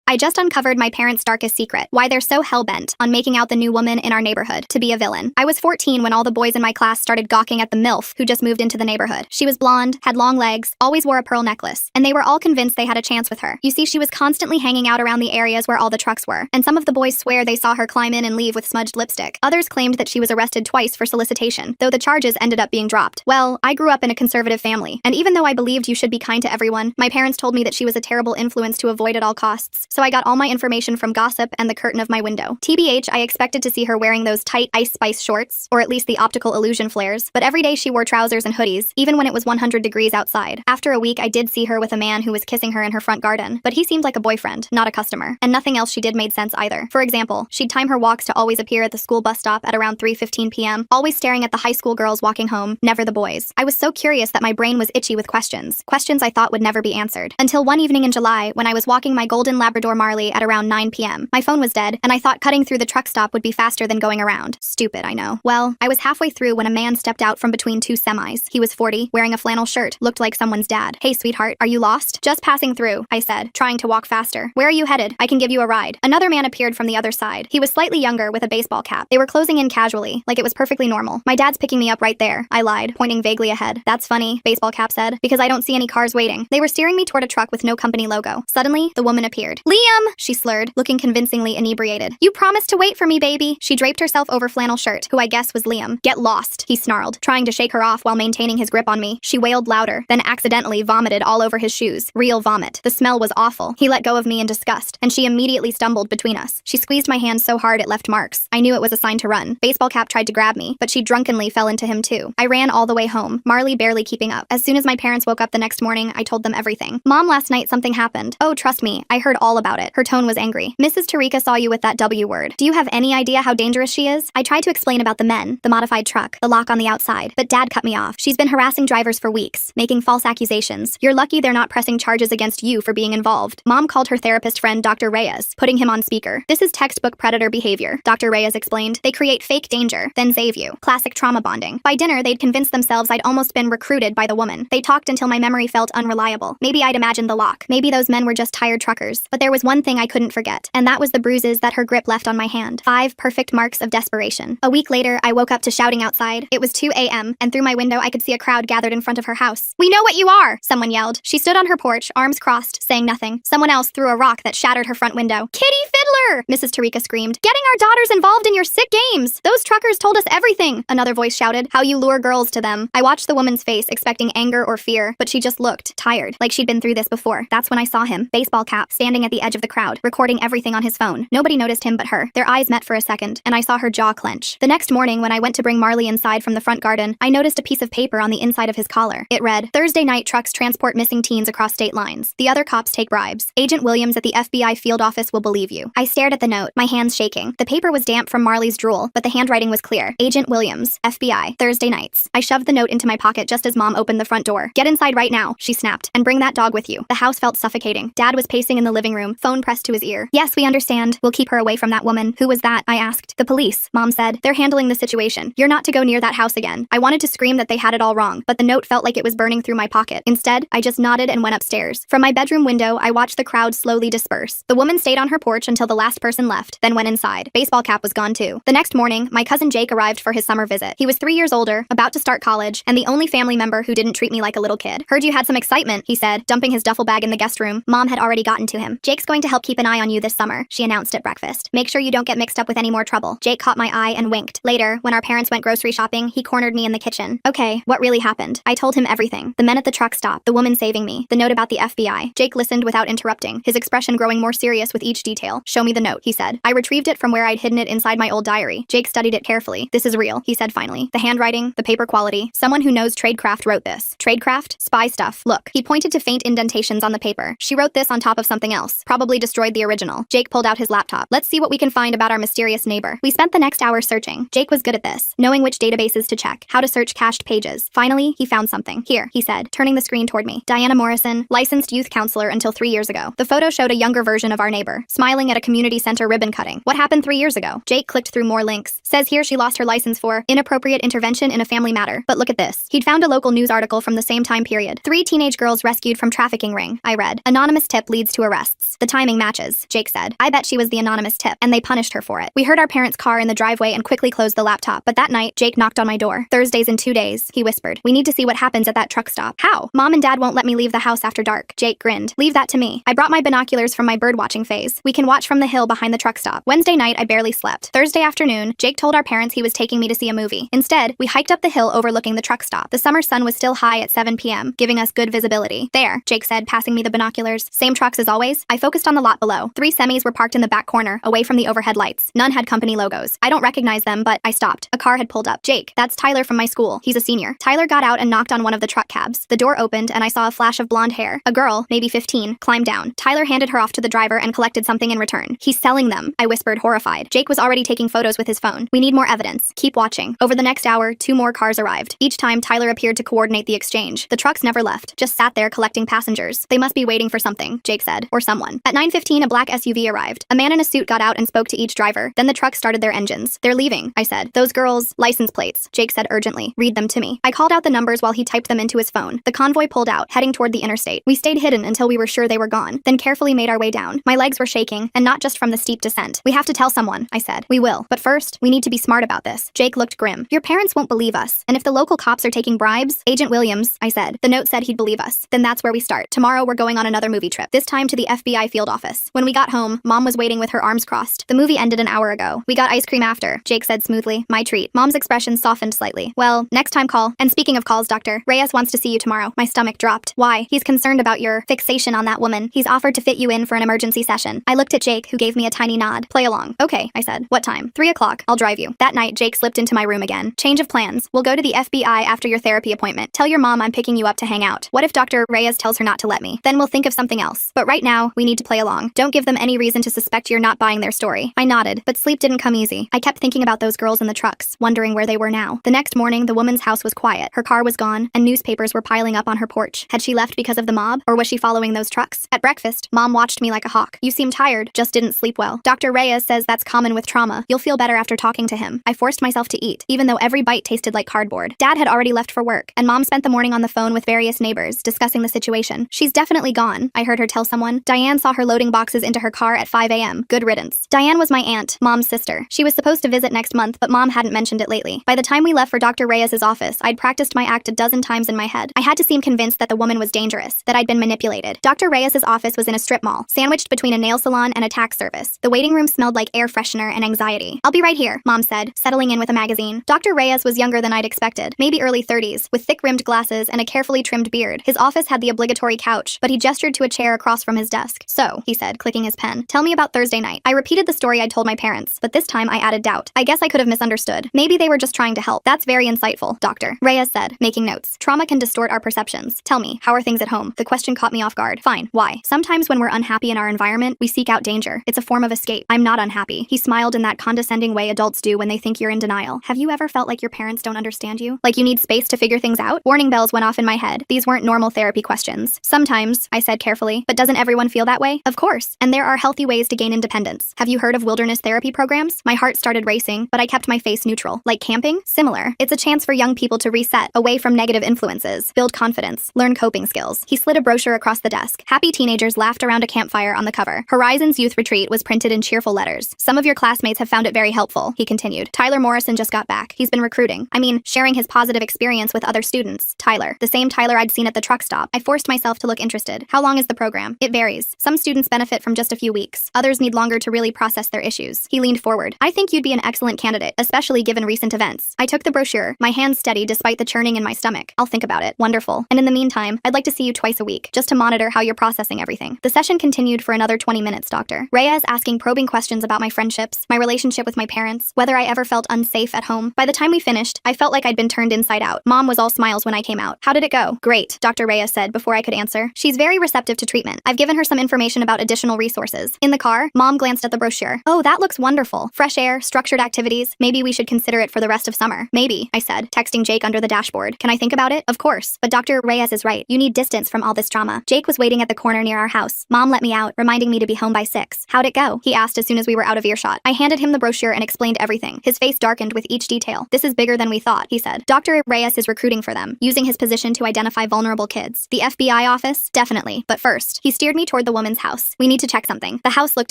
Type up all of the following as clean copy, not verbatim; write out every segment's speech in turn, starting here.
I just uncovered my parents' darkest secret, why they're so hell-bent on making out the new woman in our neighborhood to be a villain. I was 14 when all the boys in my class started gawking at the MILF who just moved into the neighborhood. She was blonde, had long legs, always wore a pearl necklace, and they were all convinced they had a chance with her. You see, she was constantly hanging out around the areas where all the trucks were, and some of the boys swear they saw her climb in and leave with smudged lipstick. Others claimed that she was arrested twice for solicitation, though the charges ended up being dropped. Well, I grew up in a conservative family, and even though I believed you should be kind to everyone, my parents told me that she was a terrible influence to avoid at all costs, so I got all my information from gossip and the curtain of my window. TBH, I expected to see her wearing those tight Ice Spice shorts, or at least the optical illusion flares, but every day she wore trousers and hoodies, even when it was 100 degrees outside. After a week, I did see her with a man who was kissing her in her front garden, but he seemed like a boyfriend, not a customer, and nothing else she did made sense either. For example, she'd time her walks to always appear at the school bus stop at around 3:15 p.m., always staring at the high school girls walking home, never the boys. I was so curious that my brain was itchy with questions I thought would never be answered. Until one evening in July, when I was walking my golden Labrador Marley at around 9 p.m. My phone was dead, and I thought cutting through the truck stop would be faster than going around. Stupid, I know. Well, I was halfway through when a man stepped out from between two semis. He was 40, wearing a flannel shirt, looked like someone's dad. "Hey, sweetheart, are you lost?" "Just passing through," I said, trying to walk faster. "Where are you headed? I can give you a ride." Another man appeared from the other side. He was slightly younger with a baseball cap. They were closing in casually, like it was perfectly normal. "My dad's picking me up right there," I lied, pointing vaguely ahead. "That's funny," baseball cap said, "because I don't see any cars waiting." They were steering me toward a truck with no company logo. Suddenly, the woman appeared. "Liam!" she slurred, looking convincingly inebriated. "You promised to wait for me, baby." She draped herself over flannel shirt, who I guess was Liam. "Get lost," he snarled, trying to shake her off while maintaining his grip on me. She wailed louder, then accidentally vomited all over his shoes. Real vomit. The smell was awful. He let go of me in disgust, and she immediately stumbled between us. She squeezed my hand so hard it left marks. I knew it was a sign to run. Baseball cap tried to grab me, but she drunkenly fell into him too. I ran all the way home, Marley barely keeping up. As soon as my parents woke up the next morning, I told them everything. "Mom, last night something happened." "Oh, trust me, I heard all about it." Her tone was angry. "Mrs. Tarika saw you with that W word. Do you have any idea how dangerous she is?" I tried to explain about the men, the modified truck, the lock on the outside, but Dad cut me off. "She's been harassing drivers for weeks, making false accusations. You're lucky they're not pressing charges against you for being involved." Mom called her therapist friend Dr. Reyes, putting him on speaker. "This is textbook predator behavior," Dr. Reyes explained. "They create fake danger, then save you. Classic trauma bonding." By dinner, they'd convinced themselves I'd almost been recruited by the woman. They talked until my memory felt unreliable. Maybe I'd imagined the lock. Maybe those men were just tired truckers. But there was one thing I couldn't forget, and that was the bruises that her grip left on my hand. 5 perfect marks of desperation. A week later, I woke up to shouting outside. It was 2 a.m., and through my window I could see a crowd gathered in front of her house. "We know what you are!" someone yelled. She stood on her porch, arms crossed, saying nothing. Someone else threw a rock that shattered her front window. "Kitty Fiddler!" Mrs. Tarika screamed. "Getting our daughters involved in your sick games! Those truckers told us everything!" Another voice shouted. "How you lure girls to them." I watched the woman's face, expecting anger or fear, but she just looked tired, like she'd been through this before. That's when I saw him, baseball cap, standing at the edge of the crowd, recording everything on his phone. Nobody noticed him but her. Their eyes met for a second, and I saw her jaw clench. The next morning, when I went to bring Marley inside from the front garden, I noticed a piece of paper on the inside of his collar. It read, "Thursday night trucks transport missing teens across state lines. The other cops take bribes. Agent Williams at the FBI field office will believe you." I stared at the note, my hands shaking. The paper was damp from Marley's drool, but the handwriting was clear. Agent Williams, FBI, Thursday nights. I shoved the note into my pocket just as Mom opened the front door. "Get inside right now," she snapped, "and bring that dog with you." The house felt suffocating. Dad was pacing in the living room, phone pressed to his ear. "Yes, we understand. We'll keep her away from that woman." "Who was that?" I asked. "The police," Mom said. "They're handling the situation. You're not to go near that house again." I wanted to scream that they had it all wrong, but the note felt like it was burning through my pocket. Instead, I just nodded and went upstairs. From my bedroom window, I watched the crowd slowly disperse. The woman stayed on her porch until the last person left, then went inside. Baseball cap was gone too. The next morning, my cousin Jake arrived for his summer visit. He was 3 years older, about to start college, and the only family member who didn't treat me like a little kid. "Heard you had some excitement," he said, dumping his duffel bag in the guest room. Mom had already gotten to him. "Jake's going to help keep an eye on you this summer," she announced at breakfast. "Make sure you don't get mixed up with any more trouble." Jake caught my eye and winked. Later, when our parents went grocery shopping, he cornered me in the kitchen. "Okay, what really happened?" I told him everything. The men at the truck stop, the woman saving me, the note about the FBI. Jake listened without interrupting, his expression growing more serious with each detail. "Show me the note," he said. I retrieved it from where I'd hidden it inside my old diary. Jake studied it carefully. "This is real," he said finally. "The handwriting, the paper quality. Someone who knows tradecraft wrote this." "Tradecraft? Spy stuff. Look." He pointed to faint indentations on the paper. "She wrote this on top of something else. Probably destroyed the original." Jake pulled out his laptop. "Let's see what we can find about our mysterious neighbor." We spent the next hour searching. Jake was good at this, knowing which databases to check, how to search cached pages. Finally, he found something. "Here," he said, turning the screen toward me. "Diana Morrison, licensed youth counselor until 3 years ago." The photo showed a younger version of our neighbor, smiling at a community center ribbon cutting. "What happened 3 years ago?" Jake clicked through more links. "Says here she lost her license for inappropriate intervention in a family matter. But look at this." He'd found a local news article from the same time period. 3 teenage girls rescued from trafficking ring, I read. "Anonymous tip leads to arrests." Yes, the timing matches, Jake said. I bet she was the anonymous tip, and they punished her for it. We heard our parents' car in the driveway and quickly closed the laptop, but that night, Jake knocked on my door. Thursday's in 2 days, he whispered. We need to see what happens at that truck stop. How? Mom and Dad won't let me leave the house after dark. Jake grinned. Leave that to me. I brought my binoculars from my birdwatching phase. We can watch from the hill behind the truck stop. Wednesday night, I barely slept. Thursday afternoon, Jake told our parents he was taking me to see a movie. Instead, we hiked up the hill overlooking the truck stop. The summer sun was still high at 7 p.m., giving us good visibility. There, Jake said, passing me the binoculars. Same trucks as always? I focused on the lot below. 3 semis were parked in the back corner, away from the overhead lights. None had company logos. I don't recognize them, but I stopped. A car had pulled up. Jake, that's Tyler from my school. He's a senior. Tyler got out and knocked on one of the truck cabs. The door opened and I saw a flash of blonde hair. A girl, maybe 15, climbed down. Tyler handed her off to the driver and collected something in return. He's selling them, I whispered, horrified. Jake was already taking photos with his phone. We need more evidence. Keep watching. Over the next hour, 2 more cars arrived. Each time, Tyler appeared to coordinate the exchange. The trucks never left, just sat there collecting passengers. They must be waiting for something, Jake said, or someone. At 9:15, a black SUV arrived. A man in a suit got out and spoke to each driver. Then the truck started their engines. They're leaving, I said. Those girls' license plates, Jake said urgently. Read them to me. I called out the numbers while he typed them into his phone. The convoy pulled out, heading toward the interstate. We stayed hidden until we were sure they were gone, then carefully made our way down. My legs were shaking, and not just from the steep descent. We have to tell someone, I said. We will. But first, we need to be smart about this. Jake looked grim. Your parents won't believe us. And if the local cops are taking bribes, Agent Williams, I said. The note said he'd believe us. Then that's where we start. Tomorrow we're going on another movie trip, this time to the FBI field office. When we got home, Mom was waiting with her arms crossed. The movie ended an hour ago. We got ice cream after, Jake said smoothly. My treat. Mom's expression softened slightly. Well, next time call. And speaking of calls, Dr. Reyes wants to see you tomorrow. My stomach dropped. Why? He's concerned about your fixation on that woman. He's offered to fit you in for an emergency session. I looked at Jake, who gave me a tiny nod. Play along. Okay, I said. What time? 3 o'clock. I'll drive you. That night, Jake slipped into my room again. Change of plans. We'll go to the FBI after your therapy appointment. Tell your mom I'm picking you up to hang out. What if Dr. Reyes tells her not to let me? Then we'll think of something else. But right now, we need to play along. Don't give them any reason to suspect you're not buying their story. I nodded, but sleep didn't come easy. I kept thinking about those girls in the trucks, wondering where they were now. The next morning, the woman's house was quiet. Her car was gone, and newspapers were piling up on her porch. Had she left because of the mob, or was she following those trucks? At breakfast, Mom watched me like a hawk. You seem tired, just didn't sleep well. Dr. Reyes says that's common with trauma. You'll feel better after talking to him. I forced myself to eat, even though every bite tasted like cardboard. Dad had already left for work, and Mom spent the morning on the phone with various neighbors, discussing the situation. She's definitely gone, I heard her tell someone. Diane saw her loading boxes into her car at 5 a.m. Good riddance. Diane was my aunt, Mom's sister. She was supposed to visit next month, but Mom hadn't mentioned it lately. By the time we left for Dr. Reyes's office, I'd practiced my act a dozen times in my head. I had to seem convinced that the woman was dangerous, that I'd been manipulated. Dr. Reyes's office was in a strip mall, sandwiched between a nail salon and a tax service. The waiting room smelled like air freshener and anxiety. I'll be right here, Mom said, settling in with a magazine. Dr. Reyes was younger than I'd expected, maybe early 30s, with thick-rimmed glasses and a carefully trimmed beard. His office had the obligatory couch, but he gestured to a chair across from his desk. So, he said, clicking his pen, tell me about Thursday night. I repeated the story I'd told my parents, but this time I added doubt. I guess I could have misunderstood. Maybe they were just trying to help. That's very insightful, Dr. Reyes said, making notes. Trauma can distort our perceptions. Tell me, how are things at home? The question caught me off guard. Fine. Why? Sometimes when we're unhappy in our environment, we seek out danger. It's a form of escape. I'm not unhappy. He smiled in that condescending way adults do when they think you're in denial. Have you ever felt like your parents don't understand you? Like you need space to figure things out? Warning bells went off in my head. These weren't normal therapy questions. Sometimes, I said carefully, but doesn't everyone feel that way? Of course. And there are healthy ways to gain independence. Have you heard of wilderness therapy programs? My heart started racing, but I kept my face neutral. Like camping? Similar. It's a chance for young people to reset, away from negative influences, build confidence, learn coping skills. He slid a brochure across the desk. Happy teenagers laughed around a campfire on the cover. Horizons Youth Retreat was printed in cheerful letters. Some of your classmates have found it very helpful, he continued. Tyler Morrison just got back. He's been recruiting. I mean, sharing his positive experience with other students. Tyler. The same Tyler I'd seen at the truck stop. I forced myself to look interested. How long is the program? It varies. Some students benefit from just a few weeks. Others need longer to really process their issues. He leaned forward. I think you'd be an excellent candidate, especially given recent events. I took the brochure, my hands steady despite the churning in my stomach. I'll think about it. Wonderful. And in the meantime, I'd like to see you twice a week, just to monitor how you're processing everything. The session continued for another 20 minutes, Dr. Reyes asking probing questions about my friendships, my relationship with my parents, whether I ever felt unsafe at home. By the time we finished, I felt like I'd been turned inside out. Mom was all smiles when I came out. How did it go? Great, Dr. Reyes said before I could answer. She's very receptive to treatment. I've given her some information about additional resources. In the car, Mom glanced at the brochure. Oh, that looks wonderful. Fresh air, structured activities. Maybe we should consider it for the rest of summer. Maybe, I said, texting Jake under the dashboard. Can I think about it? Of course. But Dr. Reyes is right. You need distance from all this drama. Jake was waiting at the corner near our house. Mom let me out, reminding me to be home by 6. How'd it go? He asked as soon as we were out of earshot. I handed him the brochure and explained everything. His face darkened with each detail. This is bigger than we thought, he said. Dr. Reyes is recruiting for them, using his position to identify vulnerable kids. The FBI office? Definitely. But first, he steered me toward the woman woman's house. We need to check something. The house looked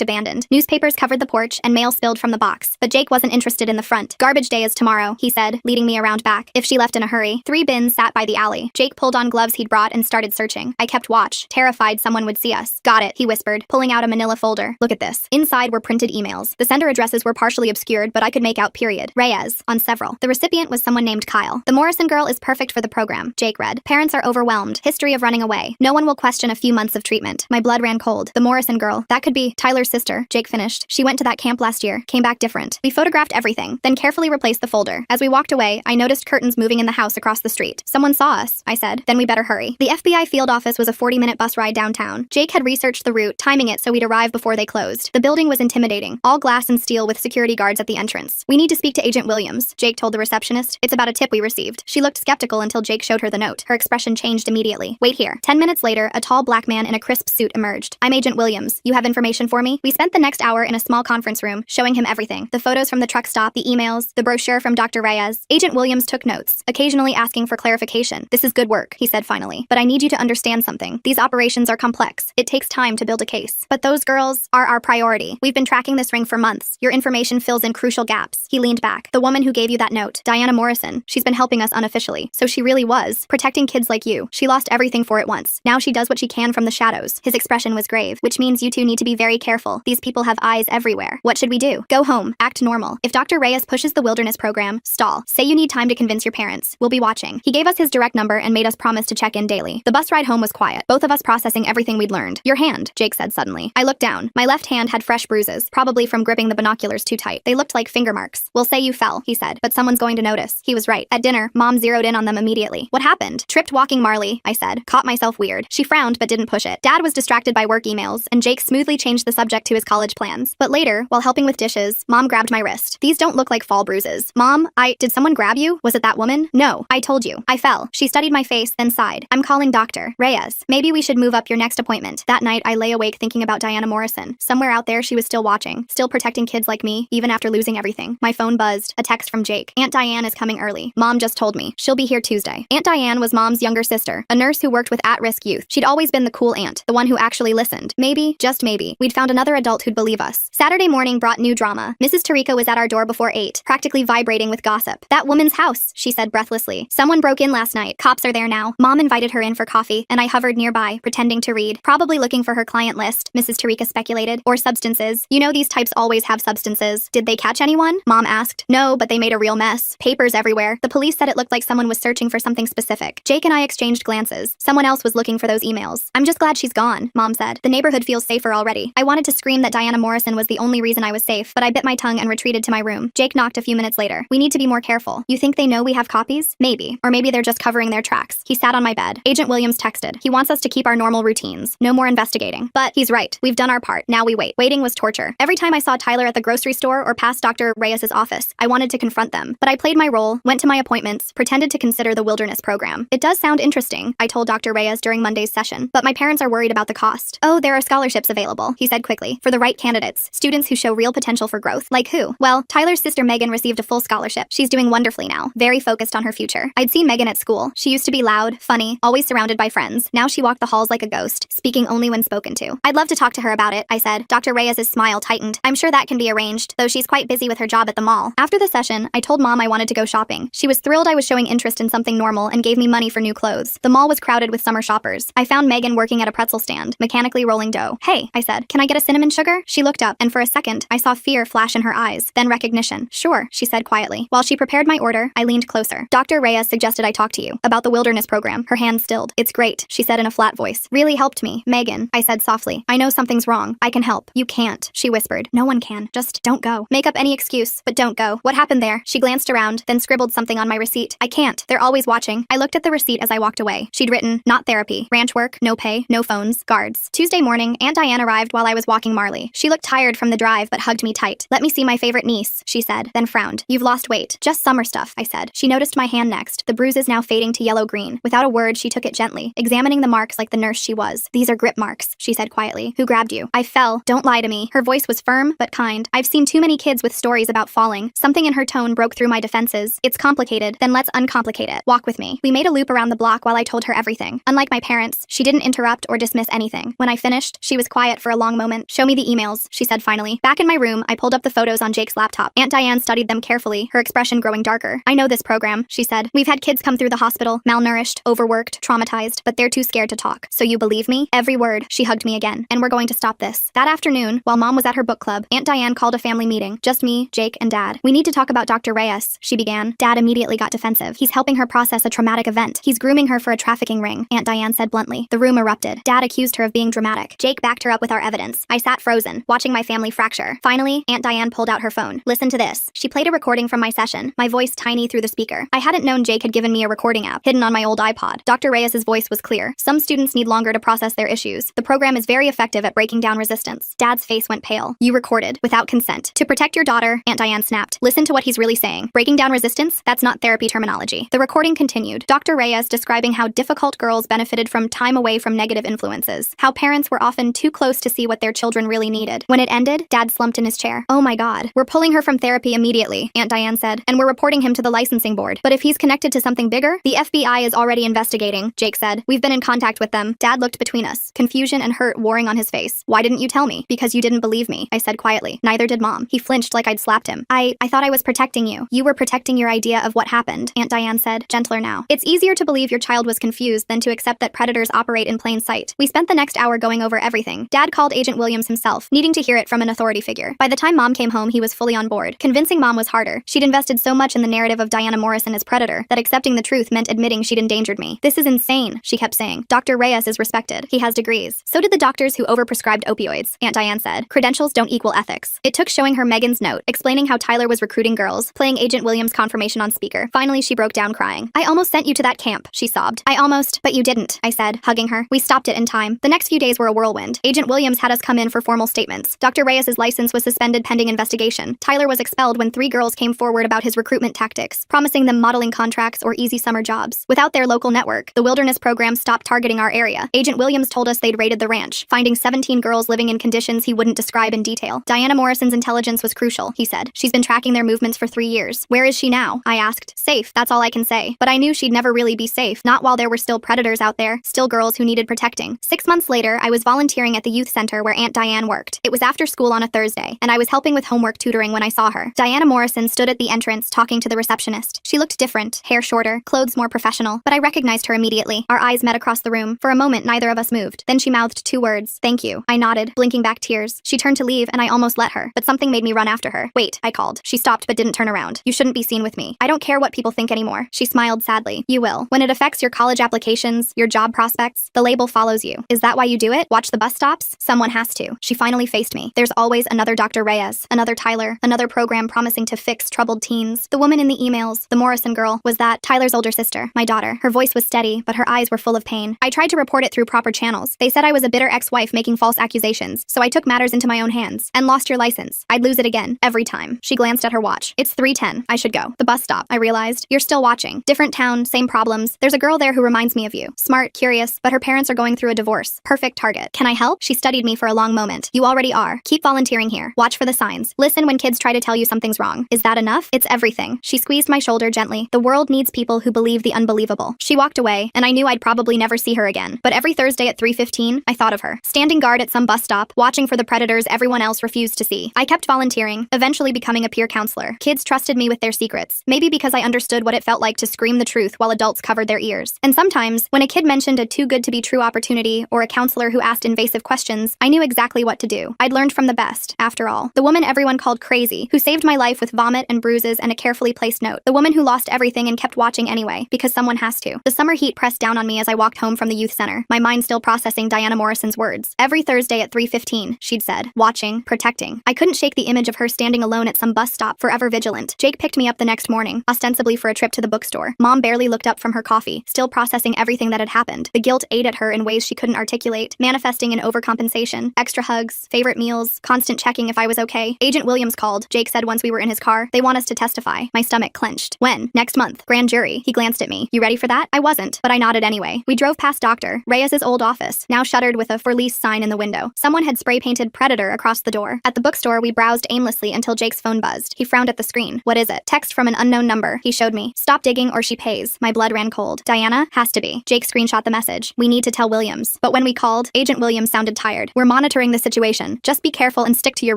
abandoned. Newspapers covered the porch and mail spilled from the box. But Jake wasn't interested in the front. Garbage day is tomorrow, he said, leading me around back. If she left in a hurry. 3 bins sat by the alley. Jake pulled on gloves he'd brought and started searching. I kept watch, terrified someone would see us. Got it, he whispered, pulling out a manila folder. Look at this. Inside were printed emails. The sender addresses were partially obscured, but I could make out period. Reyes, on several. The recipient was someone named Kyle. The Morrison girl is perfect for the program, Jake read. Parents are overwhelmed. History of running away. No one will question a few months of treatment. My blood ran cold. The Morrison girl. That could be Tyler's sister, Jake finished. She went to that camp last year. Came back different. We photographed everything, then carefully replaced the folder. As we walked away, I noticed curtains moving in the house across the street. Someone saw us, I said. Then we better hurry. The FBI field office was a 40-minute bus ride downtown. Jake had researched the route, timing it so we'd arrive before they closed. The building was intimidating. All glass and steel with security guards at the entrance. We need to speak to Agent Williams, Jake told the receptionist. It's about a tip we received. She looked skeptical until Jake showed her the note. Her expression changed immediately. Wait here. 10 minutes later, a tall black man in a crisp suit emerged. I'm Agent Williams. You have information for me? We spent the next hour in a small conference room, showing him everything. The photos from the truck stop, the emails, the brochure from Dr. Reyes. Agent Williams took notes, occasionally asking for clarification. This is good work, he said finally. But I need you to understand something. These operations are complex. It takes time to build a case. But those girls are our priority. We've been tracking this ring for months. Your information fills in crucial gaps. He leaned back. The woman who gave you that note, Diana Morrison, she's been helping us unofficially. So she really was protecting kids like you. She lost everything for it once. Now she does what she can from the shadows. His expression was grave, which means you two need to be very careful. These people have eyes everywhere. What should we do? Go home. Act normal. If Dr. Reyes pushes the wilderness program, stall. Say you need time to convince your parents. We'll be watching. He gave us his direct number and made us promise to check in daily. The bus ride home was quiet, both of us processing everything we'd learned. Your hand, Jake said suddenly. I looked down. My left hand had fresh bruises, probably from gripping the binoculars too tight. They looked like finger marks. We'll say you fell, he said, but someone's going to notice. He was right. At dinner, Mom zeroed in on them immediately. What happened? Tripped walking Marley, I said. Caught myself weird. She frowned but didn't push it. Dad was distracted by work emails, and Jake smoothly changed the subject to his college plans. But later, while helping with dishes, Mom grabbed my wrist. These don't look like fall bruises. Mom, did someone grab you? Was it that woman? No, I told you. I fell. She studied my face, then sighed. I'm calling Dr. Reyes. Maybe we should move up your next appointment. That night, I lay awake thinking about Diana Morrison. Somewhere out there, she was still watching, still protecting kids like me, even after losing everything. My phone buzzed. A text from Jake. Aunt Diane is coming early. Mom just told me. She'll be here Tuesday. Aunt Diane was Mom's younger sister, a nurse who worked with at-risk youth. She'd always been the cool aunt, the one who actually listened. Maybe, just maybe, we'd found another adult who'd believe us. Saturday morning brought new drama. Mrs. Tarika was at our door before 8, practically vibrating with gossip. That woman's house, she said breathlessly. Someone broke in last night. Cops are there now. Mom invited her in for coffee, and I hovered nearby, pretending to read. Probably looking for her client list, Mrs. Tarika speculated. Or substances. You know these types always have substances. Did they catch anyone? Mom asked. No, but they made a real mess. Papers everywhere. The police said it looked like someone was searching for something specific. Jake and I exchanged glances. Someone else was looking for those emails. I'm just glad she's gone, Mom said. The neighborhood feels safer already. I wanted to scream that Diana Morrison was the only reason I was safe, but I bit my tongue and retreated to my room. Jake knocked a few minutes later. We need to be more careful. You think they know we have copies? Maybe. Or maybe they're just covering their tracks. He sat on my bed. Agent Williams texted. He wants us to keep our normal routines. No more investigating. But he's right. We've done our part. Now we wait. Waiting was torture. Every time I saw Tyler at the grocery store or past Dr. Reyes' office, I wanted to confront them. But I played my role, went to my appointments, pretended to consider the wilderness program. It does sound interesting, I told Dr. Reyes during Monday's session, but my parents are worried about the cost. Oh, there are scholarships available, he said quickly, for the right candidates, students who show real potential for growth. Like who? Well, Tyler's sister Megan received a full scholarship. She's doing wonderfully now, very focused on her future. I'd seen Megan at school. She used to be loud, funny, always surrounded by friends. Now she walked the halls like a ghost, speaking only when spoken to. I'd love to talk to her about it, I said. Dr. Reyes' smile tightened. I'm sure that can be arranged, though she's quite busy with her job at the mall. After the session, I told Mom I wanted to go shopping. She was thrilled I was showing interest in something normal and gave me money for new clothes. The mall was crowded with summer shoppers. I found Megan working at a pretzel stand, mechanically rolling dough. Hey, I said, can I get a cinnamon sugar? She looked up, and for a second, I saw fear flash in her eyes, then recognition. Sure, she said quietly. While she prepared my order, I leaned closer. Dr. Reyes suggested I talk to you about the wilderness program. Her hand stilled. It's great, she said in a flat voice. Really helped me. Megan, I said softly. I know something's wrong. I can help. You can't, she whispered. No one can. Just don't go. Make up any excuse, but don't go. What happened there? She glanced around, then scribbled something on my receipt. I can't. They're always watching. I looked at the receipt as I walked away. She'd written, not therapy, ranch work, no pay, no phones, guards. Tuesday morning, Aunt Diane arrived while I was walking Marley. She looked tired from the drive but hugged me tight. Let me see my favorite niece, she said, then frowned. You've lost weight. Just summer stuff, I said. She noticed my hand next, the bruises now fading to yellow-green. Without a word, she took it gently, examining the marks like the nurse she was. These are grip marks, she said quietly. Who grabbed you? I fell. Don't lie to me. Her voice was firm but kind. I've seen too many kids with stories about falling. Something in her tone broke through my defenses. It's complicated, then let's uncomplicate it. Walk with me. We made a loop around the block while I told her everything. Unlike my parents, she didn't interrupt or dismiss anything. When When I finished, she was quiet for a long moment. Show me the emails, she said finally. Back in my room, I pulled up the photos on Jake's laptop. Aunt Diane studied them carefully, her expression growing darker. I know this program, she said. We've had kids come through the hospital, malnourished, overworked, traumatized, but they're too scared to talk. So you believe me? Every word. She hugged me again. And we're going to stop this. That afternoon, while Mom was at her book club, Aunt Diane called a family meeting. Just me, Jake, and Dad. We need to talk about Dr. Reyes, she began. Dad immediately got defensive. He's helping her process a traumatic event. He's grooming her for a trafficking ring, Aunt Diane said bluntly. The room erupted. Dad accused her of being dramatic. Jake backed her up with our evidence. I sat frozen, watching my family fracture. Finally, Aunt Diane pulled out her phone. Listen to this. She played a recording from my session, my voice tiny through the speaker. I hadn't known Jake had given me a recording app, hidden on my old iPod. Dr. Reyes's voice was clear. Some students need longer to process their issues. The program is very effective at breaking down resistance. Dad's face went pale. You recorded, without consent. To protect your daughter, Aunt Diane snapped. Listen to what he's really saying. Breaking down resistance? That's not therapy terminology. The recording continued. Dr. Reyes describing how difficult girls benefited from time away from negative influences. How parents were often too close to see what their children really needed. When it ended, Dad slumped in his chair. Oh my God. We're pulling her from therapy immediately, Aunt Diane said, and we're reporting him to the licensing board. But if he's connected to something bigger, the FBI is already investigating, Jake said. We've been in contact with them. Dad looked between us, confusion and hurt warring on his face. Why didn't you tell me? Because you didn't believe me, I said quietly. Neither did Mom. He flinched like I'd slapped him. I thought I was protecting you. You were protecting your idea of what happened, Aunt Diane said, gentler now. It's easier to believe your child was confused than to accept that predators operate in plain sight. We spent the next hour going over everything. Dad called Agent Williams himself, needing to hear it from an authority figure. By the time Mom came home, he was fully on board. Convincing Mom was harder. She'd invested so much in the narrative of Diana Morrison as predator that accepting the truth meant admitting she'd endangered me. This is insane, she kept saying. Dr. Reyes is respected. He has degrees. So did the doctors who overprescribed opioids, Aunt Diane said. Credentials don't equal ethics. It took showing her Megan's note, explaining how Tyler was recruiting girls, playing Agent Williams' confirmation on speaker. Finally, she broke down crying. I almost sent you to that camp, she sobbed. I almost, but you didn't, I said, hugging her. We stopped it in time. The next few days were a whirlwind. Agent Williams had us come in for formal statements. Dr. Reyes's license was suspended pending investigation. Tyler was expelled when 3 girls came forward about his recruitment tactics, promising them modeling contracts or easy summer jobs. Without their local network, the wilderness program stopped targeting our area. Agent Williams told us they'd raided the ranch, finding 17 girls living in conditions he wouldn't describe in detail. Diana Morrison's intelligence was crucial, he said. She's been tracking their movements for 3 years. Where is she now? I asked. Safe, that's all I can say. But I knew she'd never really be safe, not while there were still predators out there, still girls who needed protecting. 6 months later, I was volunteering at the youth center where Aunt Diane worked. It was after school on a Thursday, and I was helping with homework tutoring when I saw her. Diana Morrison stood at the entrance talking to the receptionist. She looked different, hair shorter, clothes more professional, but I recognized her immediately. Our eyes met across the room. For a moment, neither of us moved. Then she mouthed 2 words. Thank you. I nodded, blinking back tears. She turned to leave, and I almost let her, but something made me run after her. Wait, I called. She stopped but didn't turn around. You shouldn't be seen with me. I don't care what people think anymore. She smiled sadly. You will. When it affects your college applications, your job prospects, the label follows you. Is that why you do it? Watch the bus stops? Someone has to. She finally faced me. There's always another Dr. Reyes, another Tyler, another program promising to fix troubled teens. The woman in the emails, the Morrison girl, was that Tyler's older sister, my daughter. Her voice was steady, but her eyes were full of pain. I tried to report it through proper channels. They said I was a bitter ex-wife making false accusations, so I took matters into my own hands and lost your license. I'd lose it again, every time. She glanced at her watch. It's 3:10. I should go. The bus stop. I realized. You're still watching. Different town, same problems. There's a girl there who reminds me of you. Smart, curious, but her parents are going through a divorce. Perfect target. Can I help? She studied me for a long moment. You already are. Keep volunteering here. Watch for the signs. Listen when kids try to tell you something's wrong. Is that enough? It's everything. She squeezed my shoulder gently. The world needs people who believe the unbelievable. She walked away, and I knew I'd probably never see her again. But every Thursday at 3:15, I thought of her. Standing guard at some bus stop, watching for the predators everyone else refused to see. I kept volunteering, eventually becoming a peer counselor. Kids trusted me with their secrets. Maybe because I understood what it felt like to scream the truth while adults covered their ears. And sometimes, when a kid mentioned a too-good-to-be-true opportunity or a counselor who asked invasive questions, I knew exactly what to do. I'd learned from the best, after all. The woman everyone called crazy, who saved my life with vomit and bruises and a carefully placed note. The woman who lost everything and kept watching anyway, because someone has to. The summer heat pressed down on me as I walked home from the youth center, my mind still processing Diana Morrison's words. Every Thursday at 3:15, she'd said, watching, protecting. I couldn't shake the image of her standing alone at some bus stop, forever vigilant. Jake picked me up the next morning, ostensibly for a trip to the bookstore. Mom barely looked up from her coffee, still processing everything that had happened. The guilt ate at her in ways she couldn't articulate, manifesting in overcompensation, extra hugs, favorite meals, constant checking if I was okay. Agent Williams called, Jake said once we were in his car. They want us to testify. My stomach clenched. When? Next month. Grand jury. He glanced at me. You ready for that? I wasn't, but I nodded anyway. We drove past Dr. Reyes's old office, now shuttered with a for lease sign in the window. Someone had spray-painted Predator across the door. At the bookstore, we browsed aimlessly until Jake's phone buzzed. He frowned at the screen. What is it? Text from an unknown number. He showed me. Stop digging or she pays. My blood ran cold. Diana? Has to be. Jake screenshot the message. We need to tell Williams. But when we called, called. Agent Williams sounded tired. We're monitoring the situation. Just be careful and stick to your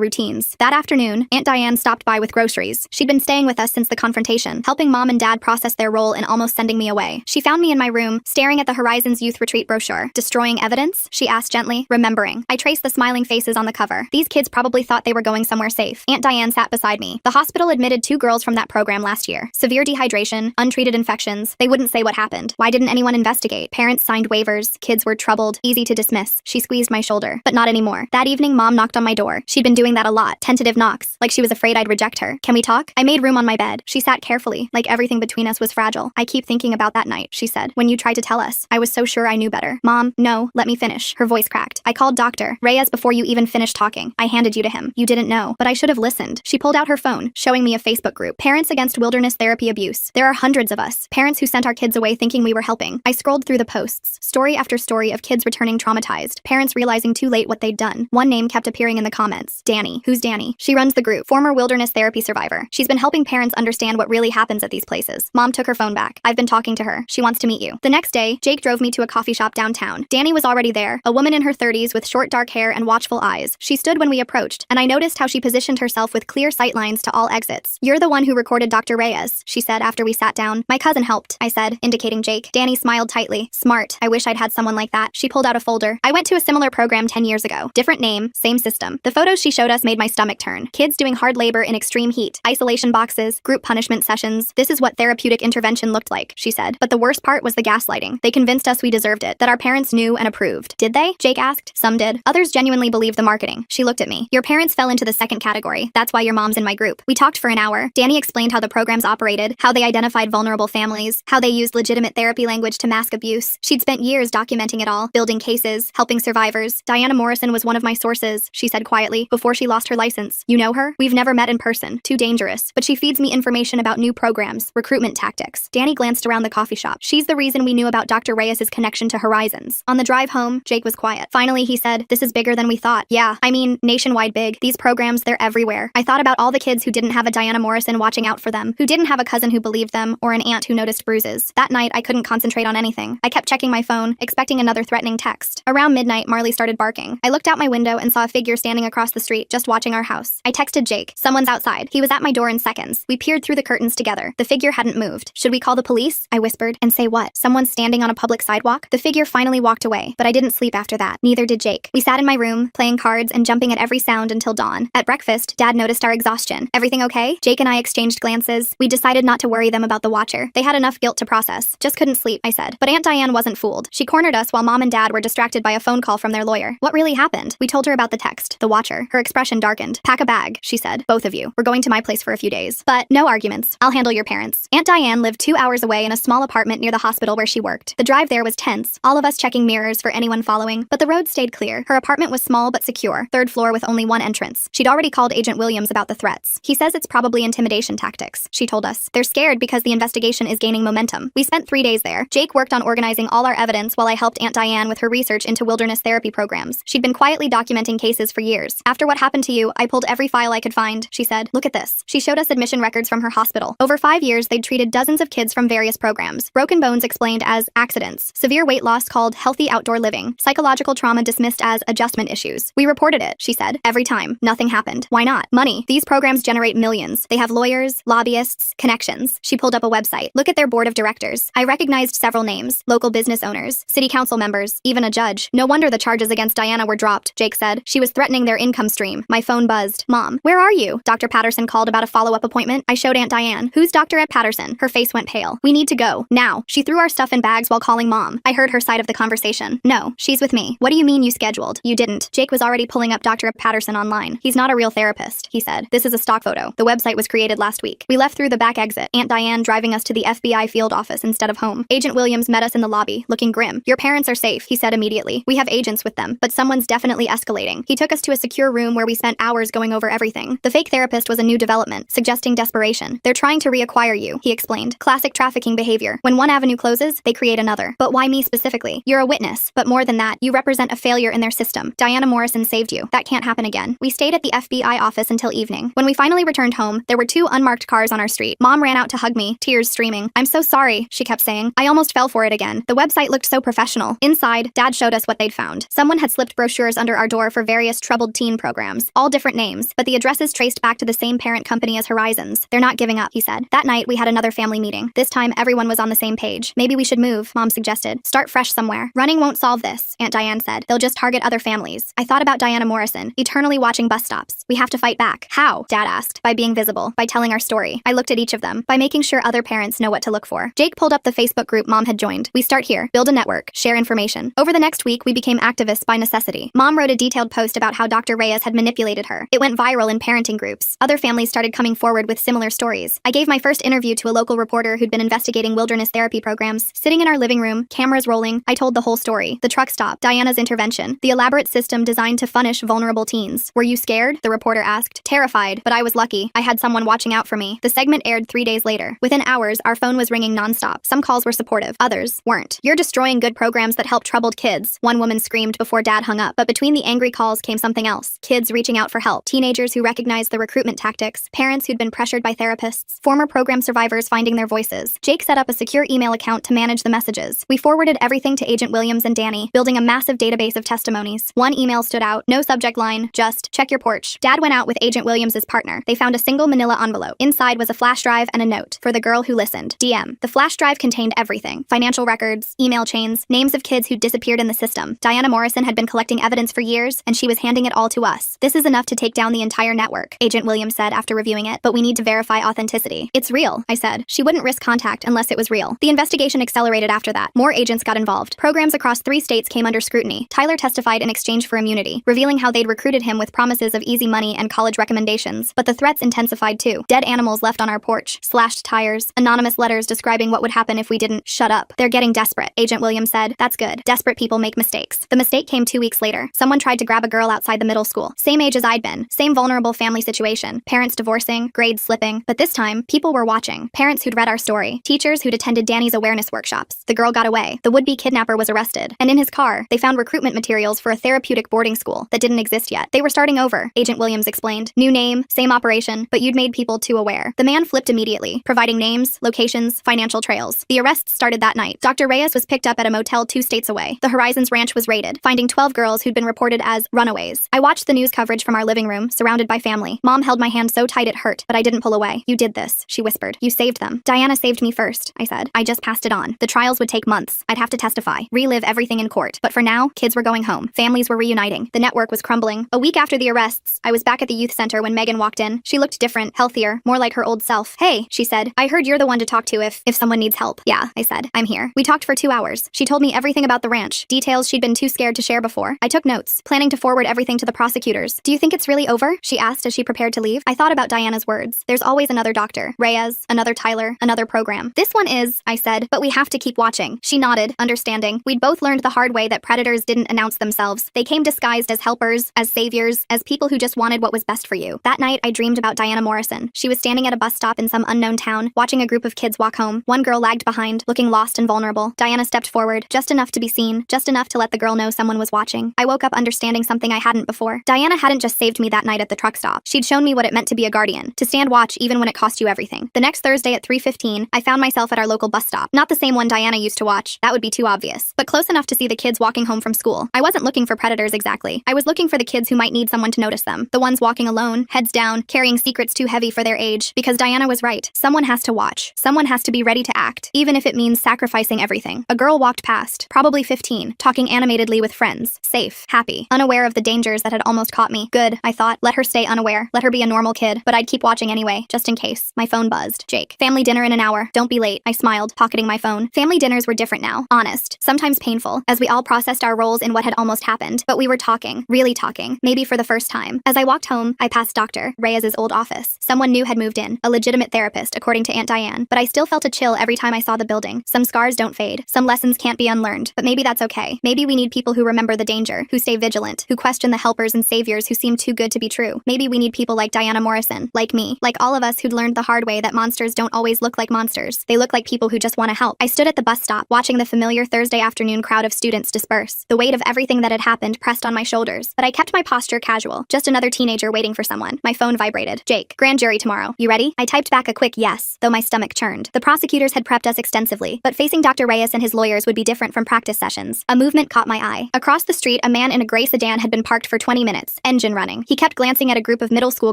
routines. That afternoon, Aunt Diane stopped by with groceries. She'd been staying with us since the confrontation, helping Mom and Dad process their role in almost sending me away. She found me in my room, staring at the Horizons Youth Retreat brochure. Destroying evidence? She asked gently, remembering. I traced the smiling faces on the cover. These kids probably thought they were going somewhere safe. Aunt Diane sat beside me. The hospital admitted 2 girls from that program last year. Severe dehydration, untreated infections. They wouldn't say what happened. Why didn't anyone investigate? Parents signed waivers. Kids were troubled. Easy to dismiss. She squeezed my shoulder. But not anymore. That evening, Mom knocked on my door. She'd been doing that a lot. Tentative knocks. Like she was afraid I'd reject her. Can we talk? I made room on my bed. She sat carefully, like everything between us was fragile. I keep thinking about that night, she said. When you tried to tell us. I was so sure I knew better. Mom, no, let me finish. Her voice cracked. I called Dr. Reyes before you even finished talking. I handed you to him. You didn't know. But I should have listened. She pulled out her phone, showing me a Facebook group. Parents Against Wilderness Therapy Abuse. There are hundreds of us. Parents who sent our kids away thinking we were helping. I scrolled through the posts. Story after story of kids returning traumatized. Parents realizing too late what they'd done. One name kept appearing in the comments. Danny. Who's Danny? She runs the group. Former wilderness therapy survivor. She's been helping parents understand what really happens at these places. Mom took her phone back. I've been talking to her. She wants to meet you. The next day, Jake drove me to a coffee shop downtown. Danny was already there, a woman in her 30s with short dark hair and watchful eyes. She stood when we approached, and I noticed how she positioned herself with clear sight lines to all exits. You're the one who recorded Dr. Reyes, she said after we sat down. My cousin helped, I said, indicating Jake. Danny smiled tightly. Smart. I wish I'd had someone like that. She pulled out a folder. I went to a similar program 10 years ago. Different name, same system. The photos she showed us made my stomach turn. Kids doing hard labor in extreme heat, isolation boxes, group punishment sessions. This is what therapeutic intervention looked like, she said. But the worst part was the gaslighting. They convinced us we deserved it, that our parents knew and approved. Did they? Jake asked. Some did. Others genuinely believed the marketing. She looked at me. Your parents fell into the second category. That's why your mom's in my group. We talked for an hour. Danny explained how the programs operated, how they identified vulnerable families, how they used legitimate therapy language to mask abuse. She'd spent years documenting it all, building cases, helping survivors. Diana Morrison was one of my sources, she said quietly, before she lost her license. You know her? We've never met in person. Too dangerous. But she feeds me information about new programs, recruitment tactics. Danny glanced around the coffee shop. She's the reason we knew about Dr. Reyes' connection to Horizons. On the drive home, Jake was quiet. Finally, he said, this is bigger than we thought. Yeah, I mean, nationwide big. These programs, they're everywhere. I thought about all the kids who didn't have a Diana Morrison watching out for them, who didn't have a cousin who believed them, or an aunt who noticed bruises. That night, I couldn't concentrate on anything. I kept checking my phone, expecting another threatening text. Around midnight, Marley started barking. I looked out my window and saw a figure standing across the street, just watching our house. I texted Jake. Someone's outside. He was at my door in seconds. We peered through the curtains together. The figure hadn't moved. Should we call the police? I whispered. And say what? Someone's standing on a public sidewalk? The figure finally walked away, but I didn't sleep after that. Neither did Jake. We sat in my room, playing cards and jumping at every sound until dawn. At breakfast, Dad noticed our exhaustion. Everything okay? Jake and I exchanged glances. We decided not to worry them about the watcher. They had enough guilt to process. Just couldn't sleep, I said. But Aunt Diane wasn't fooled. She cornered us while Mom and Dad were distracted by a phone call from their lawyer. What really happened? We told her about the text. The watcher. Her expression darkened. Pack a bag, she said. Both of you. We're going to my place for a few days. But no arguments. I'll handle your parents. Aunt Diane lived 2 hours away in a small apartment near the hospital where she worked. The drive there was tense, all of us checking mirrors for anyone following, but the road stayed clear. Her apartment was small but secure, 3rd floor with only one entrance. She'd already called Agent Williams about the threats. He says it's probably intimidation tactics, she told us. They're scared because the investigation is gaining momentum. We spent 3 days there. Jake worked on organizing all our evidence while I helped Aunt Diane with her research into wilderness therapy programs. She'd been quietly documenting cases for years. After what happened to you, I pulled every file I could find, she said. Look at this. She showed us admission records from her hospital. Over 5 years, they'd treated dozens of kids from various programs. Broken bones explained as accidents. Severe weight loss called healthy outdoor living. Psychological trauma dismissed as adjustment issues. We reported it, she said. Every time. Nothing happened. Why not? Money. These programs generate millions. They have lawyers, lobbyists, connections. She pulled up a website. Look at their board of directors. I recognized several names. Local business owners, city council members, even a judge. No wonder the charges against Diana were dropped, Jake said. She was threatening their income stream. My phone buzzed. Mom, where are you? Dr. Patterson called about a follow-up appointment. I showed Aunt Diane. Who's Dr. Patterson? Her face went pale. We need to go. Now. She threw our stuff in bags while calling Mom. I heard her side of the conversation. No, she's with me. What do you mean you scheduled? You didn't. Jake was already pulling up Dr. Patterson online. He's not a real therapist, he said. This is a stock photo. The website was created last week. We left through the back exit, Aunt Diane driving us to the FBI field office instead of home. Agent Williams met us in the lobby, looking grim. Your parents are safe, he said immediately. We have agents with them, but someone's definitely escalating. He took us to a secure room where we spent hours going over everything. The fake therapist was a new development, suggesting desperation. They're trying to reacquire you, he explained. Classic trafficking behavior. When one avenue closes, they create another. But why me specifically? You're a witness, but more than that, you represent a failure in their system. Diana Morrison saved you. That can't happen again. We stayed at the FBI office until evening. When we finally returned home, there were 2 unmarked cars on our street. Mom ran out to hug me, tears streaming. I'm so sorry, she kept saying. I almost fell for it again. The website looked so professional. Inside, Dad showed us what they'd found. Someone had slipped brochures under our door for various troubled teen programs, all different names, but the addresses traced back to the same parent company as Horizons. They're not giving up, he said. That night, we had another family meeting. This time, everyone was on the same page. Maybe we should move, Mom suggested. Start fresh somewhere. Running won't solve this, Aunt Diane said. They'll just target other families. I thought about Diana Morrison, eternally watching bus stops. We have to fight back. How? Dad asked. By being visible, by telling our story. I looked at each of them, by making sure other parents know what to look for. Jake pulled up the Facebook group Mom had joined. We start here, build a network, share information. Over the next week, we became activists by necessity. Mom wrote a detailed post about how Dr. Reyes had manipulated her. It went viral in parenting groups. Other families started coming forward with similar stories. I gave my first interview to a local reporter who'd been investigating wilderness therapy programs. Sitting in our living room, cameras rolling, I told the whole story. The truck stop, Diana's intervention, the elaborate system designed to punish vulnerable teens. Were you scared? The reporter asked. Terrified, but I was lucky. I had someone watching out for me. The segment aired 3 days later. Within hours, our phone was ringing nonstop. Some calls were supportive, others weren't. You're destroying good programs that help troubled kids, one woman screamed before Dad hung up. But between the angry calls came something else. Kids reaching out for help, teenagers who recognized the recruitment tactics, parents who'd been pressured by therapists, former program survivors finding their voices. Jake set up a secure email account to manage the messages. We forwarded everything to Agent Williams and Danny, building a massive database of testimonies. One email stood out, no subject line, just, check your porch. Dad went out with Agent Williams' partner. They found a single manila envelope. Inside was a flash drive and a note. For the girl who listened. DM. The flash drive contained everything. Financial records, email chains, names of kids who'd disappeared in the system. Diana Morrison had been collecting evidence for years, and she was handing it all to us. This is enough to take down the entire network, Agent Williams said after reviewing it, but we need to verify authenticity. It's real, I said. She wouldn't risk contact unless it was real. The investigation accelerated after that. More agents got involved. Programs across 3 states came under scrutiny. Tyler testified in exchange for immunity, revealing how they'd recruited him with promises of easy money and college recommendations. But the threats intensified too. Dead animals left on our porch, slashed tires, anonymous letters describing what would happen if we didn't shut up. They're getting desperate, Agent Williams said. That's good. Desperate people make mistakes. The mistake came 2 weeks later. Someone tried to grab a girl outside the middle school. Same age as I'd been. Same vulnerable family situation. Parents divorcing, grades slipping. But this time, people were watching. Parents who'd read our story. Teachers who'd attended Danny's awareness workshops. The girl got away. The would-be kidnapper was arrested. And in his car, they found recruitment materials for a therapeutic boarding school that didn't exist yet. They were starting over, Agent Williams explained. New name, same operation, but you'd made people too aware. The man flipped immediately, providing names, locations, financial trails. The arrests started that night. Dr. Reyes was picked up at a motel 2 states away. The Horizons Ranch was raided, finding 12 girls who'd been reported as runaways. I watched the news coverage from our living room, surrounded by family. Mom held my hand so tight it hurt, but I didn't pull away. You did this, she whispered. You saved them. Diana saved me first, I said. I just passed it on. The trials would take months. I'd have to testify, relive everything in court. But for now, kids were going home. Families were reuniting. The network was crumbling. A week after the arrests, I was back at the youth center when Megan walked in. She looked different, healthier, more like her old self. Hey, she said. I heard you're the one to talk to if someone needs help. Yeah, I said. I'm here. We talked for 2 hours. She told me everything about the ranch, details she'd been too scared to share before. I took notes, planning to forward everything to the prosecutors. Do you think it's really over? She asked as she prepared to leave. I thought about Diana's words. There's always another doctor. Reyes, another Tyler, another program. This one is, I said, but we have to keep watching. She nodded, understanding. We'd both learned the hard way that predators didn't announce themselves. They came disguised as helpers, as saviors, as people who just wanted what was best for you. That night, I dreamed about Diana Morrison. She was standing at a bus stop in some unknown town, watching a group of kids walk home. One girl lagged behind, looking lost and vulnerable. Diana stepped forward, just enough to be seen, just enough to let the girl know someone was watching. I woke up understanding something I hadn't before. Diana hadn't just saved me that night at the truck stop. She'd shown me what it meant to be a guardian, to stand watch even when it cost you everything. The next Thursday at 3:15, I found myself at our local bus stop. Not the same one Diana used to watch. That would be too obvious. But close enough to see the kids walking home from school. I wasn't looking for predators exactly. I was looking for the kids who might need someone to notice them. The ones walking alone, heads down, carrying secrets too heavy for their age. Because Diana was right. Someone has to watch. Someone has to be ready to act, even if it means sacrificing everything. A girl walked past, probably 15, talking animatedly with friends. Safe, happy, unaware of the dangers that had almost caught me. Good, I thought. Let her stay unaware. Let her be a normal kid. But I'd keep watching anyway, just in case. My phone buzzed. Jake. Family dinner in an hour. Don't be late. I smiled, pocketing my phone. Family dinners were different now. Honest. Sometimes painful, as we all processed our roles in what had almost happened. But we were talking. Really talking. Maybe for the first time. As I walked home, I passed Dr. Reyes' old office. Someone new had moved in. A legitimate therapist, according to Aunt Diane. But I still felt a chill every time I saw the building. Some scars don't fade. Some lessons can't be unlearned. But maybe that's okay. Maybe we need people who remember the danger, who stay vigilant, who question the helpers and saviors who seem too good to be true. Maybe we need people like Diana Morrison, like me, like all of us who'd learned the hard way that monsters don't always look like monsters. They look like people who just want to help. I stood at the bus stop, watching the familiar Thursday afternoon crowd of students disperse. The weight of everything that had happened pressed on my shoulders, but I kept my posture casual, just another teenager waiting for someone. My phone vibrated. Jake, grand jury tomorrow. You ready? I typed back a quick yes, though my stomach churned. The prosecutors had prepped us extensively, but facing Dr. Reyes and his lawyers would be different from practice sessions. A movement caught my eye. Across the street, a man in a gray sedan had been parked for 20 minutes, engine running. He kept glancing at a group of middle school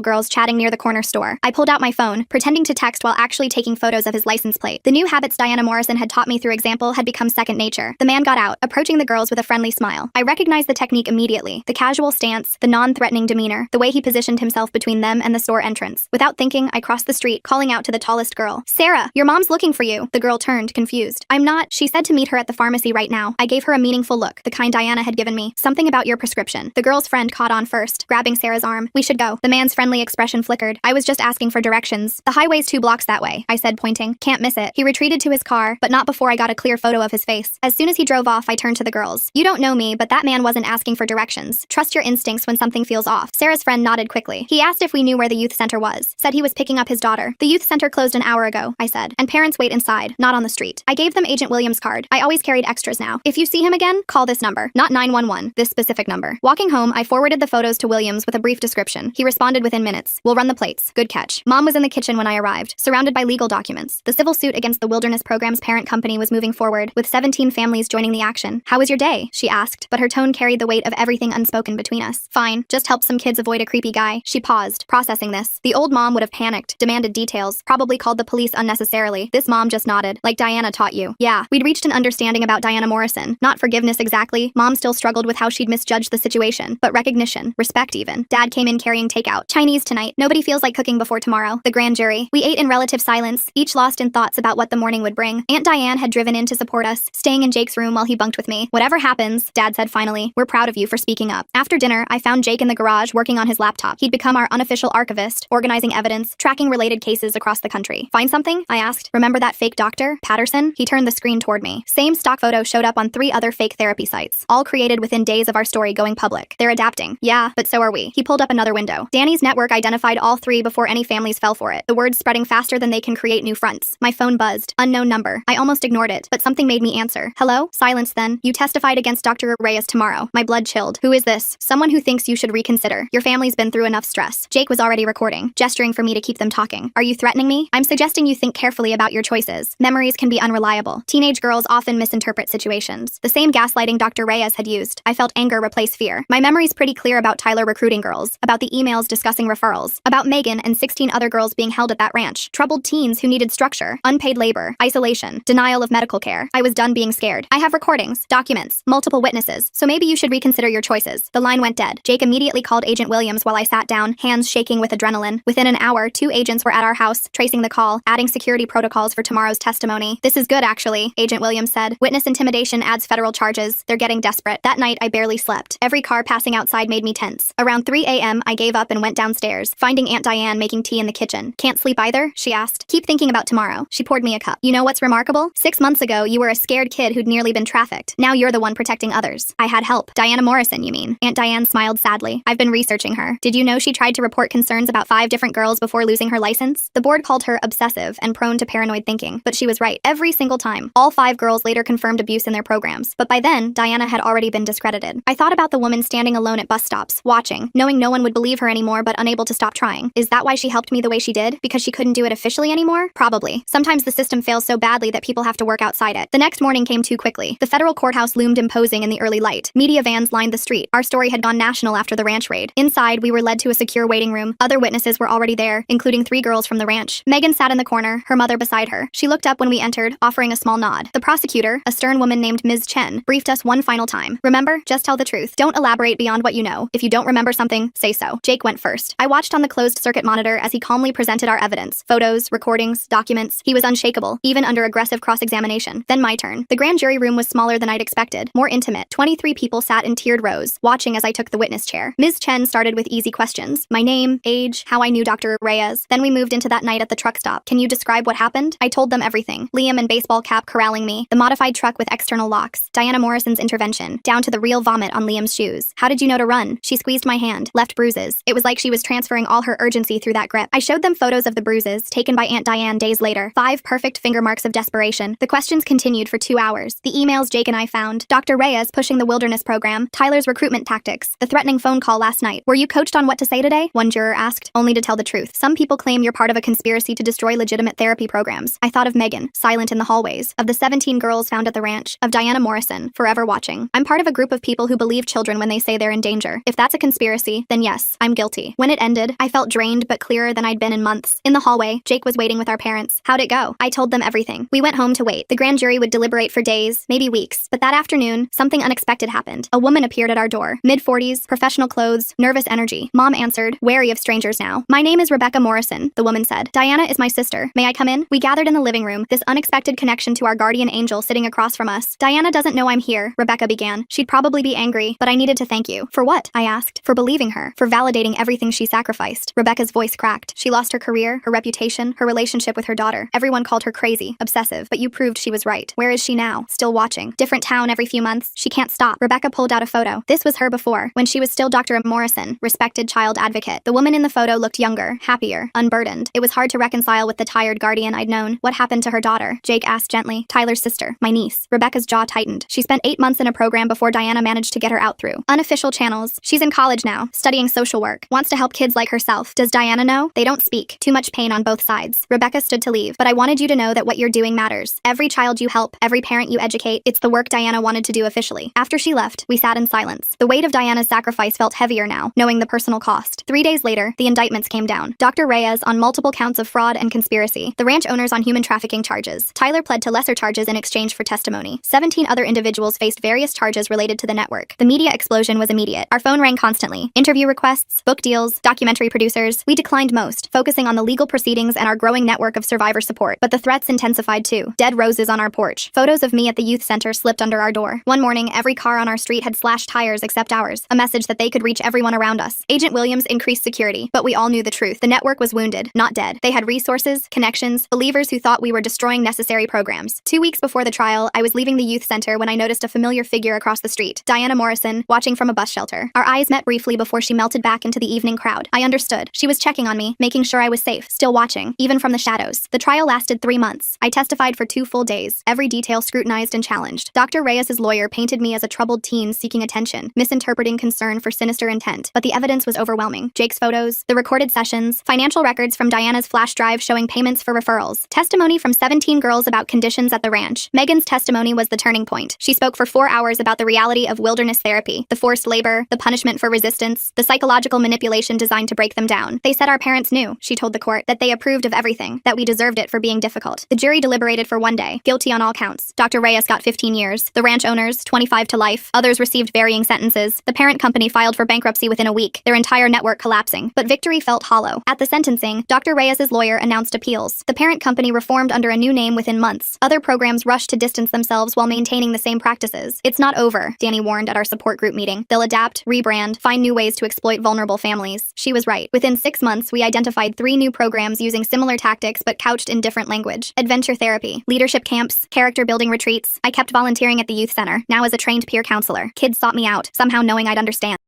girls chatting near the corner store. I pulled out my phone, pretending to text while actually taking photos of his license plate. The new habits Diana Morrison had taught me through example had become second nature. The man got out, approaching the girls with a friendly smile. I recognized the technique immediately. The casual stance, the non-threatening demeanor, the way he positioned himself between them and the store entrance. Without thinking, I crossed the street, calling out to the tallest girl. "Sarah, your mom's looking for you." The girl turned, confused. "I'm not." She said to meet her at the pharmacy right now. I gave her a meaningful look, the kind Diana had given me. "Something about your prescription." The girl's friend caught on first, grabbing Sarah's arm. "We should go." The man's friendly expression flickered. "I was just asking for directions. The highway's 2 blocks that way," I said, pointing. "Can't miss it." He retreated to his car, but not before I got a clear photo of his face. As soon as he drove off, I turned to the girls. "You don't know me, but that man wasn't asking for directions. Trust your instincts when something feels off." Sarah's friend nodded quickly. "He asked if we knew where the youth center was. Said he was picking up his daughter." "The youth center closed an hour ago," I said, "and parents wait inside, not on the street." I gave them Agent Williams' card. I always carried extras now. "If you see him again, call this number, not 911, this specific number." Walking home, I forwarded the photos to Williams with a brief description. He responded within minutes. "We'll run the plates. Good catch." Mom was in the kitchen when I arrived, surrounded by legal documents. The civil suit against the Wilderness Program's parent company was moving forward, with 17 families joining the action. "How was your day?" she asked, but her tone carried the weight of everything unspoken between us. "Fine. Just helped some kids avoid a creepy guy." She paused, processing this. The old mom would have panicked, demanded details, probably called the police unnecessarily. This mom just nodded. "Like Diana taught you." Yeah, we'd reached an understanding about Diana Morrison. Not forgiveness exactly. Mom still struggled with how she'd misjudged the situation, but recognition, respect even. Dad came in carrying takeout. "Chinese tonight. Nobody feels like cooking before tomorrow." The grand jury. We ate in relative silence, each lost in thoughts about what the morning would bring. Aunt Diane had driven in to support us, staying in Jake's room while he bunked with me. "Whatever happens," Dad said finally, "we're proud of you for speaking up." After dinner, I found Jake in the garage working on his laptop. He'd become our unofficial archivist, organizing evidence, tracking related cases across the country. "Find something?" I asked. "Remember that fake doctor, Patterson?" He turned the screen toward me. Same stock photo showed up on 3 other fake therapy sites, all created within days of our story going public. "They're adapting." "Yeah, but so are we." He pulled up another window. Danny's network identified all 3 before any families fell for it. The word's spreading faster than they can create new fronts. My phone buzzed. Unknown number. I almost ignored it, but something made me answer. "Hello?" Silence then. "You testified against Dr. Reyes tomorrow." My blood chilled. "Who is this?" "Someone who thinks you should reconsider. Your family's been through enough stress." Jake was already recording, gesturing for me to keep them talking. "Are you threatening me?" "I'm suggesting you think carefully about your choices. Memories can be unreliable. Teenage girls often misinterpret situations." The same gaslighting Dr. Reyes had used. I felt anger replace fear. My memory's pretty clear about Tyler recruiting girls, about the emails discussing referrals, about Megan and 16 other girls being held at that ranch, troubled teens who needed structure, unpaid labor, isolation, denial of medical care. I was done being scared. "I have recordings, documents, multiple witnesses, so maybe you should reconsider your choices." The line went dead. Jake immediately called Agent Williams while I sat down, hands shaking with adrenaline. Within an hour, 2 agents were at our house, tracing the call, adding security protocols for tomorrow's testimony. "This is good, actually," Agent Williams said. "Witness intimidation adds federal charges. They're getting desperate." That night, I barely slept. Every car passing outside made me tense. Around 3 a.m., I gave up and went downstairs, finding Aunt Diane making tea in the kitchen. "Can't sleep either?" she asked. "Keep thinking about tomorrow." She poured me a cup. "You know what's remarkable? 6 months ago, you were a scared kid who'd nearly been trafficked. Now you're the one protecting others." "I had help." "Diana Morrison, you mean?" Aunt Diane smiled sadly. "I've been researching her. Did you know she tried to report concerns about 5 different girls before losing her license? The board called her obsessive and prone to paranoid thinking, but she was right every single time. All 5 girls later confirmed abuse in their programs, but by then, Diana had already been discredited. I thought about the woman standing alone at bus stops, watching, knowing no one would believe her anymore but unable to stop trying. Is that why she helped me the way she did? Because she couldn't do it officially anymore? Probably. Sometimes the system fails so badly that people have to work outside it. The next morning came too quickly. The federal courthouse loomed imposing in the early light. Media vans lined the street. Our story had gone national after the ranch raid. Inside, we were led to a secure waiting room. Other witnesses were already there, including 3 girls from the ranch. Megan sat in the corner, her mother beside her. She looked up when we entered, offering a small nod. The prosecutor, a stern woman named Ms. Chen, briefed us one final time. "Remember, just tell the truth. Don't elaborate beyond what you know. If you don't remember something, say so." Jake went first. I watched on the closed circuit monitor as he calmly presented our evidence. Photos, recordings, documents. He was unshakable, even under aggressive cross-examination. Then my turn. The grand jury room was smaller than I'd expected, more intimate. 23 people sat in tiered rows, watching as I took the witness chair. Ms. Chen started with easy questions. My name, age, how I knew Dr. Reyes. Then we moved into that night at the truck stop. "Can you describe what happened?" I told them everything. Liam in baseball cap corralling me, the modified truck with external locks, Diana Morrison's intervention, down to the real vomit on Liam's shoes. "How did you know to run?" She squeezed my hand, left bruises. It was like she was transferring all her urgency through that grip. I showed them photos of the bruises, taken by Aunt Diane days later. 5 perfect finger marks of desperation. The questions continued for 2 hours. The emails Jake and I found. Dr. Reyes pushing the Wilderness Program. Tyler's recruitment tactics. The threatening phone call last night. "Were you coached on what to say today?" one juror asked. "Only to tell the truth. Some people claim you're part of a conspiracy to destroy legitimate therapy programs." I thought of Megan, silent in the hallways, of the 17 girls found at the ranch, of Diana Morrison Morrison, forever watching. I'm part of a group of people who believe children when they say they're in danger. If that's a conspiracy, then yes, I'm guilty. When it ended, I felt drained but clearer than I'd been in months. In the hallway, Jake was waiting with our parents. How'd it go? I told them everything. We went home to wait. The grand jury would deliberate for days, maybe weeks. But that afternoon, something unexpected happened. A woman appeared at our door. Mid-40s, professional clothes, nervous energy. Mom answered, wary of strangers now. My name is Rebecca Morrison, the woman said. Diana is my sister. May I come in? We gathered in the living room, this unexpected connection to our guardian angel sitting across from us. Diana doesn't know I'm here, Rebecca began. She'd probably be angry, but I needed to thank you. For what? I asked. For believing her. For validating everything she sacrificed. Rebecca's voice cracked. She lost her career, her reputation, her relationship with her daughter. Everyone called her crazy, obsessive, but you proved she was right. Where is she now? Still watching. Different town every few months. She can't stop. Rebecca pulled out a photo. This was her before, when she was still Dr. Morrison, respected child advocate. The woman in the photo looked younger, happier, unburdened. It was hard to reconcile with the tired guardian I'd known. What happened to her daughter? Jake asked gently. Tyler's sister, my niece. Rebecca's jaw tightened. She spent 8 months in a program before Diana managed to get her out through unofficial channels. She's in college now, studying social work. Wants to help kids like herself. Does Diana know? They don't speak. Too much pain on both sides. Rebecca stood to leave, but I wanted you to know that what you're doing matters. Every child you help, every parent you educate, it's the work Diana wanted to do officially. After she left, we sat in silence. The weight of Diana's sacrifice felt heavier now, knowing the personal cost. 3 days later, the indictments came down. Dr. Reyes on multiple counts of fraud and conspiracy. The ranch owners on human trafficking charges. Tyler pled to lesser charges in exchange for testimony. 17 other individuals faced various charges related to the network. The media explosion was immediate. Our phone rang constantly. Interview requests, book deals, documentary producers. We declined most, focusing on the legal proceedings and our growing network of survivor support. But the threats intensified too. Dead roses on our porch. Photos of me at the youth center slipped under our door. One morning, every car on our street had slashed tires except ours. A message that they could reach everyone around us. Agent Williams increased security, but we all knew the truth. The network was wounded, not dead. They had resources, connections, believers who thought we were destroying necessary programs. 2 weeks before the trial, I was leaving the youth center when I noticed a familiar figure across the street. Diana Morrison, watching from a bus shelter. Our eyes met briefly before she melted back into the evening crowd. I understood. She was checking on me, making sure I was safe, still watching, even from the shadows. The trial lasted 3 months. I testified for 2 full days, every detail scrutinized and challenged. Dr. Reyes's lawyer painted me as a troubled teen seeking attention, misinterpreting concern for sinister intent. But the evidence was overwhelming. Jake's photos, the recorded sessions, financial records from Diana's flash drive showing payments for referrals, testimony from 17 girls about conditions at the ranch. Megan's testimony was the turning point. She spoke for 4 hours about the reality of wilderness therapy, the forced labor, the punishment for resistance, the psychological manipulation designed to break them down. They said our parents knew, she told the court, that they approved of everything, that we deserved it for being difficult. The jury deliberated for 1 day, guilty on all counts. Dr. Reyes got 15 years, the ranch owners 25 to life, others received varying sentences. The parent company filed for bankruptcy within a week, their entire network collapsing. But victory felt hollow. At the sentencing, Dr. Reyes's lawyer announced appeals. The parent company reformed under a new name within months. Other programs rushed to distance themselves while maintaining the same practices. It's not over, Danny warned at our support group meeting. They'll adapt, rebrand, find new ways to exploit vulnerable families. She was right. Within 6 months, we identified 3 new programs using similar tactics but couched in different language. Adventure therapy, leadership camps, character building retreats. I kept volunteering at the youth center, now as a trained peer counselor. Kids sought me out, somehow knowing I'd understand.